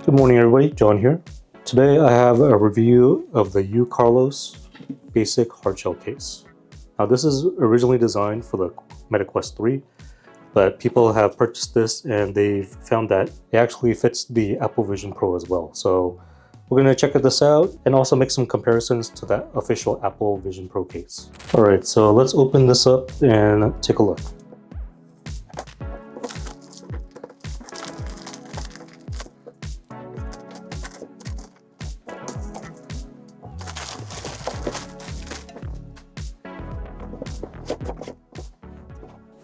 Good morning everybody, John here. Today I have a review of the EUCARLOS basic hardshell case. Now this is originally designed for the Meta Quest 3, but people have purchased this and they've found that it actually fits the Apple Vision Pro as well. So we're going to check this out and also make some comparisons to that official Apple Vision Pro case. Alright, so let's open this up and take a look.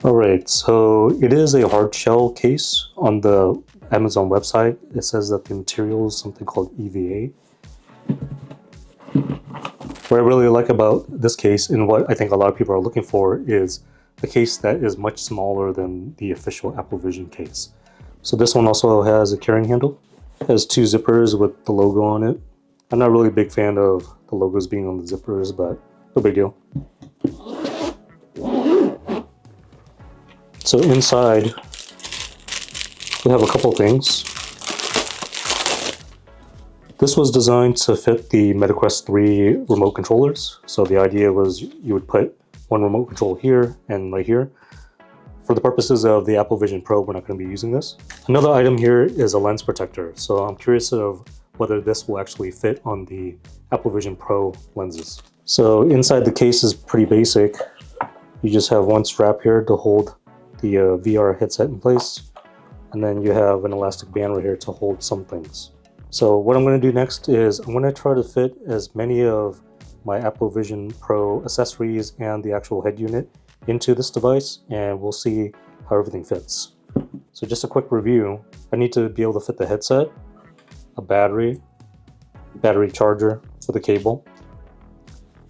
Alright, so it is a hard shell case. On the Amazon website, it says that the material is something called EVA. What I really like about this case, and what I think a lot of people are looking for, is a case that is much smaller than the official Apple Vision case. So this one also has a carrying handle. It has two zippers with the logo on it. I'm not really a big fan of the logos being on the zippers, but no big deal. So inside, we have a couple things. This was designed to fit the Meta Quest 3 remote controllers. So the idea was you would put one remote control here and right here. For the purposes of the Apple Vision Pro, we're not going to be using this. Another item here is a lens protector. So I'm curious of whether this will actually fit on the Apple Vision Pro lenses. So inside the case is pretty basic. You just have one strap here to hold the VR headset in place, and then you have an elastic band right here to hold some things. So what I'm going to do next is I'm going to try to fit as many of my Apple Vision Pro accessories and the actual head unit into this device, and we'll see how everything fits. So just a quick review. I need to be able to fit the headset, a battery charger for the cable,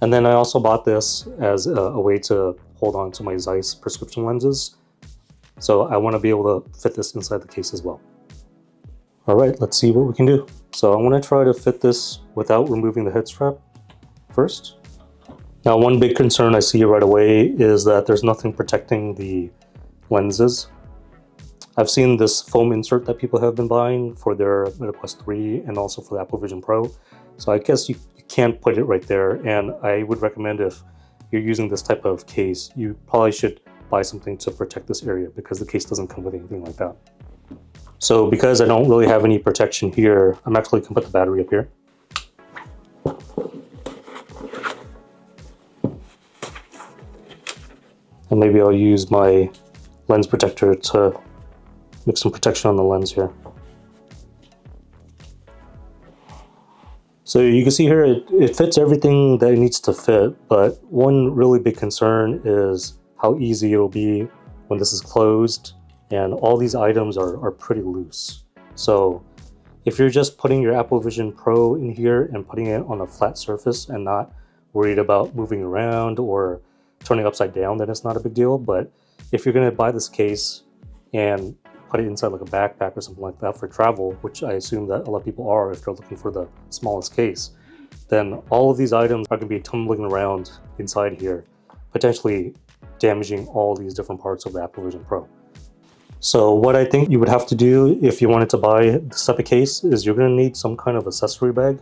and then I also bought this as a way to hold on to my Zeiss prescription lenses. So I want to be able to fit this inside the case as well. All right, let's see what we can do. So I'm going to try to fit this without removing the head strap first. Now, one big concern I see right away is that there's nothing protecting the lenses. I've seen this foam insert that people have been buying for their Meta Quest 3 and also for the Apple Vision Pro. So I guess you can't put it right there. And I would recommend, if you're using this type of case, you probably should buy something to protect this area, because the case doesn't come with anything like that. So because I don't really have any protection here, I'm actually going to put the battery up here. And maybe I'll use my lens protector to make some protection on the lens here. So you can see here it fits everything that it needs to fit, but one really big concern is how easy it'll be when this is closed, and all these items are pretty loose. So if you're just putting your Apple Vision Pro in here and putting it on a flat surface and not worried about moving around or turning upside down, then it's not a big deal. But if you're going to buy this case and put it inside like a backpack or something like that for travel, which I assume that a lot of people are if they're looking for the smallest case, then all of these items are going to be tumbling around inside here, potentially damaging all these different parts of the Apple Vision Pro. So what I think you would have to do if you wanted to buy this type of case is you're going to need some kind of accessory bag,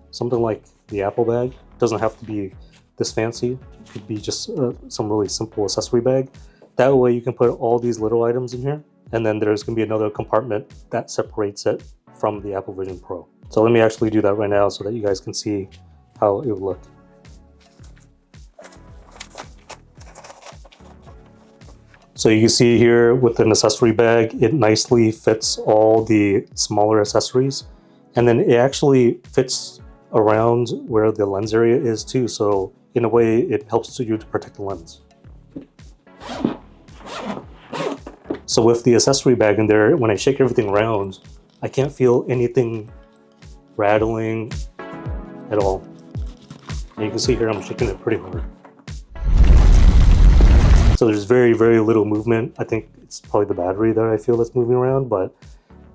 something like the Apple bag. It doesn't have to be this fancy. It could be just some really simple accessory bag. That way you can put all these little items in here, and then there's going to be another compartment that separates it from the Apple Vision Pro. So let me actually do that right now so that you guys can see how it would look. So you can see here with an accessory bag, it nicely fits all the smaller accessories, and then it actually fits around where the lens area is too. So in a way, it helps you to protect the lens. So with the accessory bag in there, when I shake everything around, I can't feel anything rattling at all. And you can see here I'm shaking it pretty hard. So there's very, very little movement. I think it's probably the battery that I feel that's moving around, but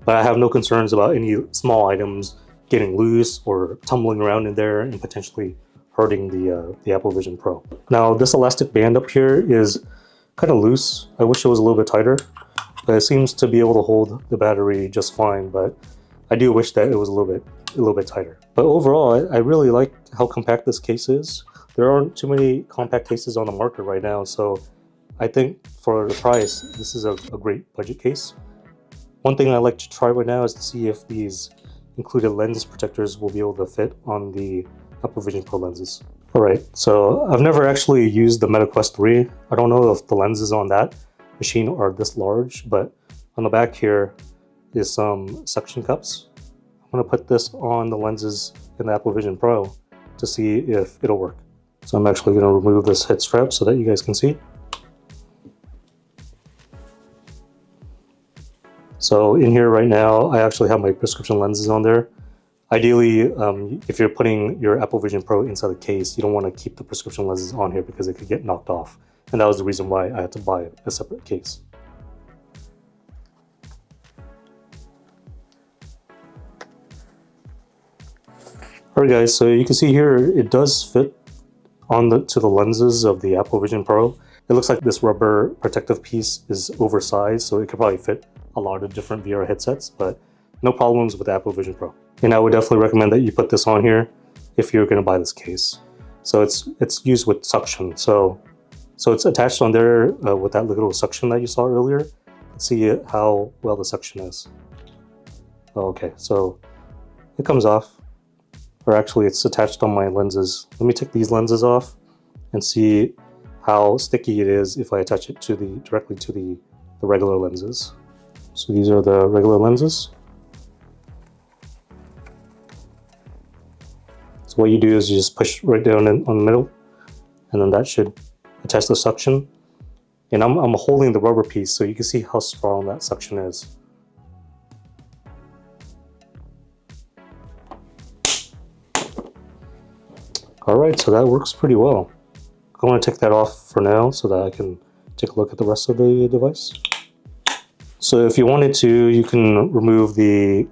I have no concerns about any small items getting loose or tumbling around in there and potentially hurting the Apple Vision Pro. Now this elastic band up here is kind of loose. I wish it was a little bit tighter, but it seems to be able to hold the battery just fine. But I do wish that it was a little bit tighter. But overall, I really like how compact this case is. There aren't too many compact cases on the market right now, so I think for the price, this is a great budget case. One thing I like to try right now is to see if these included lens protectors will be able to fit on the Apple Vision Pro lenses. Alright, so I've never actually used the MetaQuest 3. I don't know if the lenses on that machine are this large, but on the back here is some suction cups. I'm going to put this on the lenses in the Apple Vision Pro to see if it'll work. So I'm actually going to remove this head strap so that you guys can see. So in here right now, I actually have my prescription lenses on there. Ideally, if you're putting your Apple Vision Pro inside the case, you don't want to keep the prescription lenses on here because it could get knocked off. And that was the reason why I had to buy a separate case. Alright guys, so you can see here it does fit to the lenses of the Apple Vision Pro. It looks like this rubber protective piece is oversized, so it could probably fit a lot of different VR headsets, but no problems with the Apple Vision Pro. And I would definitely recommend that you put this on here if you're going to buy this case. So it's used with suction, so it's attached on there with that little suction that you saw earlier. Let's see how well the suction is. Okay, so it comes off. Or actually it's attached on my lenses. Let me take these lenses off and see how sticky it is if I attach it directly to the regular lenses. So these are the regular lenses. So what you do is you just push right down on the middle, and then that should attach the suction. And I'm holding the rubber piece so you can see how strong that suction is. Alright, so that works pretty well. I'm going to take that off for now so that I can take a look at the rest of the device. So if you wanted to, you can remove the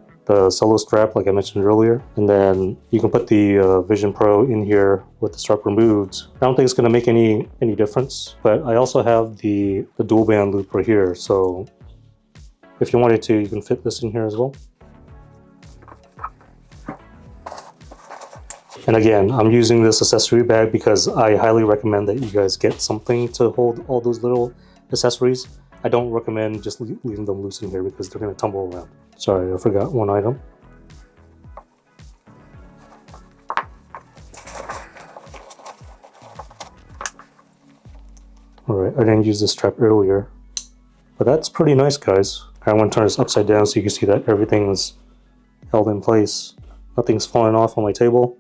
solo strap like I mentioned earlier, and then you can put the Vision Pro in here with the strap removed. I don't think it's going to make any difference, but I also have the dual band loop right here, so if you wanted to, you can fit this in here as well. And again, I'm using this accessory bag because I highly recommend that you guys get something to hold all those little accessories. I don't recommend just leaving them loose in here because they're going to tumble around. Sorry, I forgot one item. Alright, I didn't use this strap earlier, but that's pretty nice, guys. I want to turn this upside down so you can see that everything is held in place. Nothing's falling off on my table.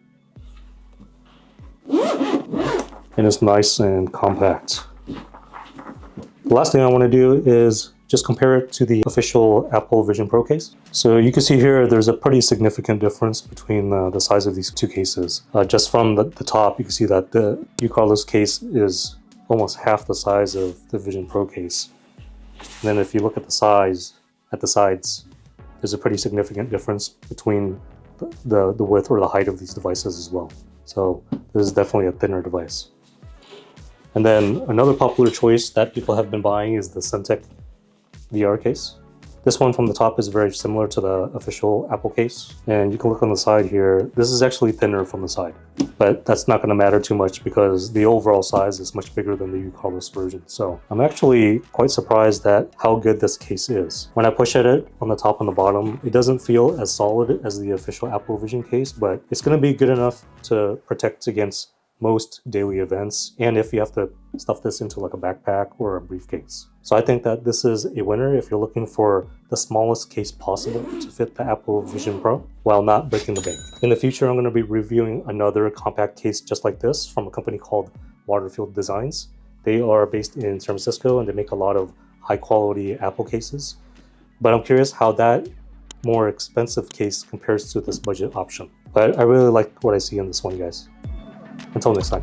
And it's nice and compact. The last thing I want to do is just compare it to the official Apple Vision Pro case. So you can see here there's a pretty significant difference between the size of these two cases. Just from the top, you can see that the EUCARLOS case is almost half the size of the Vision Pro case. And then if you look at the size at the sides, there's a pretty significant difference between the width or the height of these devices as well. So this is definitely a thinner device. And then another popular choice that people have been buying is the Centec VR case. This one from the top is very similar to the official Apple case. And you can look on the side here. This is actually thinner from the side, but that's not going to matter too much because the overall size is much bigger than the EUCARLOS version. So I'm actually quite surprised at how good this case is. When I push at it on the top and the bottom, it doesn't feel as solid as the official Apple Vision case, but it's going to be good enough to protect against most daily events, and if you have to stuff this into like a backpack or a briefcase. So I think that this is a winner if you're looking for the smallest case possible to fit the Apple Vision Pro while not breaking the bank. In the future, I'm going to be reviewing another compact case just like this from a company called Waterfield Designs. They are based in San Francisco and they make a lot of high quality Apple cases. But I'm curious how that more expensive case compares to this budget option. But I really like what I see in this one, guys. Until next time.